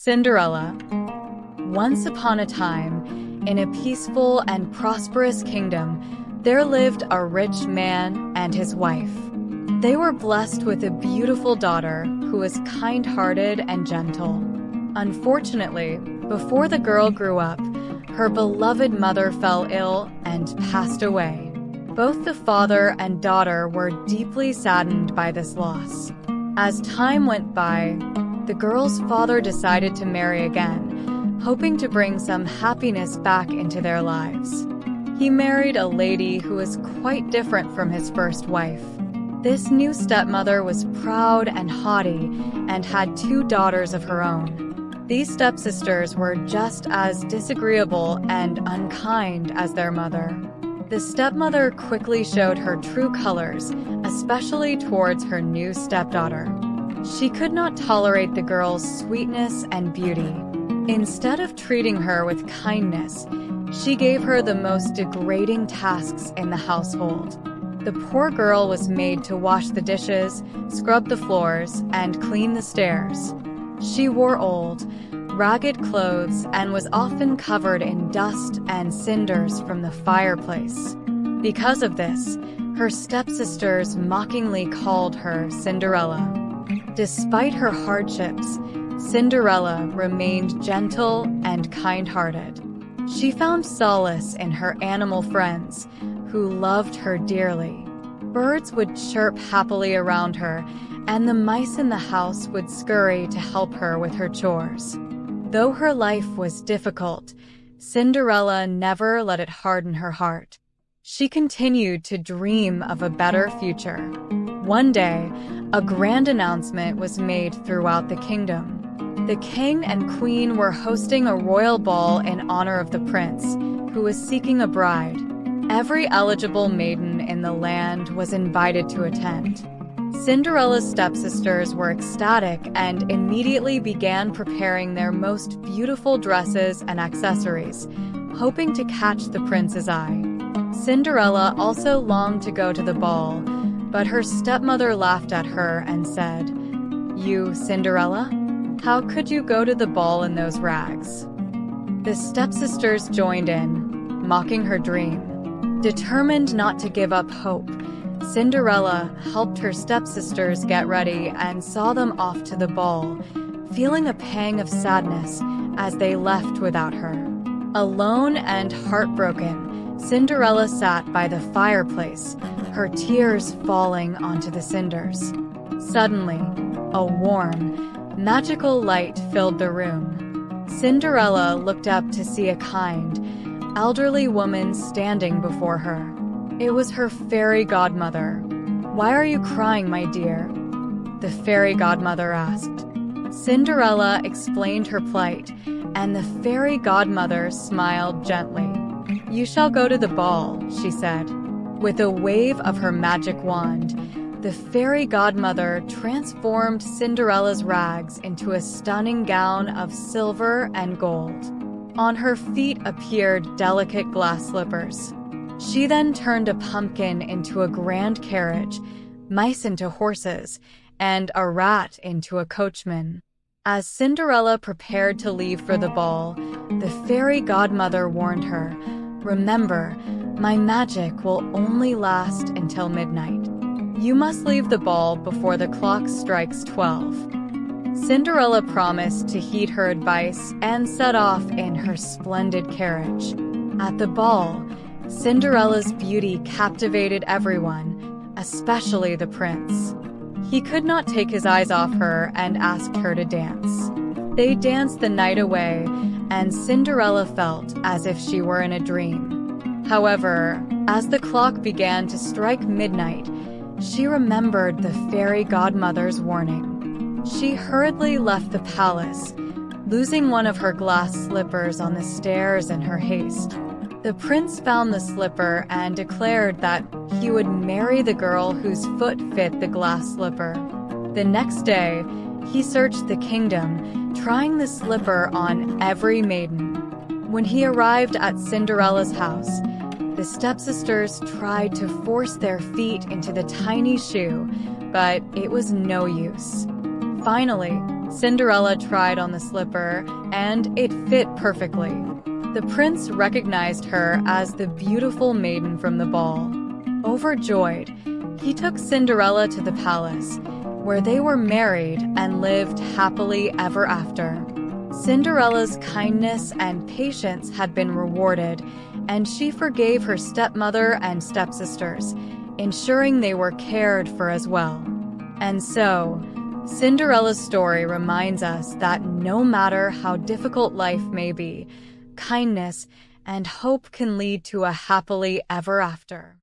Cinderella. Once upon a time, in a peaceful and prosperous kingdom, there lived a rich man and his wife. They were blessed with a beautiful daughter who was kind-hearted and gentle. Unfortunately, before the girl grew up, her beloved mother fell ill and passed away. Both the father and daughter were deeply saddened by this loss. As time went by, the girl's father decided to marry again, hoping to bring some happiness back into their lives. He married a lady who was quite different from his first wife. This new stepmother was proud and haughty and had 2 daughters of her own. These stepsisters were just as disagreeable and unkind as their mother. The stepmother quickly showed her true colors, especially towards her new stepdaughter. She could not tolerate the girl's sweetness and beauty. Instead of treating her with kindness, she gave her the most degrading tasks in the household. The poor girl was made to wash the dishes, scrub the floors, and clean the stairs. She wore old, ragged clothes and was often covered in dust and cinders from the fireplace. Because of this, her stepsisters mockingly called her Cinderella. Despite her hardships, Cinderella remained gentle and kind-hearted. She found solace in her animal friends, who loved her dearly. Birds would chirp happily around her, and the mice in the house would scurry to help her with her chores. Though her life was difficult, Cinderella never let it harden her heart. She continued to dream of a better future. One day, a grand announcement was made throughout the kingdom. The king and queen were hosting a royal ball in honor of the prince, who was seeking a bride. Every eligible maiden in the land was invited to attend. Cinderella's stepsisters were ecstatic and immediately began preparing their most beautiful dresses and accessories, hoping to catch the prince's eye. Cinderella also longed to go to the ball, but her stepmother laughed at her and said, "You, Cinderella? How could you go to the ball in those rags?" The stepsisters joined in, mocking her dream. Determined not to give up hope, Cinderella helped her stepsisters get ready and saw them off to the ball, feeling a pang of sadness as they left without her. Alone and heartbroken, Cinderella sat by the fireplace, her tears falling onto the cinders. Suddenly, a warm, magical light filled the room. Cinderella looked up to see a kind, elderly woman standing before her. It was her fairy godmother. "Why are you crying, my dear?" the fairy godmother asked. Cinderella explained her plight, and the fairy godmother smiled gently. "You shall go to the ball," she said. With a wave of her magic wand, the fairy godmother transformed Cinderella's rags into a stunning gown of silver and gold. On her feet appeared delicate glass slippers. She then turned a pumpkin into a grand carriage, mice into horses, and a rat into a coachman. As Cinderella prepared to leave for the ball, the fairy godmother warned her, "Remember, my magic will only last until midnight. You must leave the ball before the clock strikes 12. Cinderella promised to heed her advice and set off in her splendid carriage. At the ball, Cinderella's beauty captivated everyone, especially the prince. He could not take his eyes off her and asked her to dance. They danced the night away, and Cinderella felt as if she were in a dream. However, as the clock began to strike midnight, she remembered the fairy godmother's warning. She hurriedly left the palace, losing one of her glass slippers on the stairs in her haste. The prince found the slipper and declared that he would marry the girl whose foot fit the glass slipper. The next day, he searched the kingdom, trying the slipper on every maiden. When he arrived at Cinderella's house, the stepsisters tried to force their feet into the tiny shoe, but it was no use. Finally, Cinderella tried on the slipper, and it fit perfectly. The prince recognized her as the beautiful maiden from the ball. Overjoyed, he took Cinderella to the palace, where they were married and lived happily ever after. Cinderella's kindness and patience had been rewarded, and she forgave her stepmother and stepsisters, ensuring they were cared for as well. And so, Cinderella's story reminds us that no matter how difficult life may be, kindness and hope can lead to a happily ever after.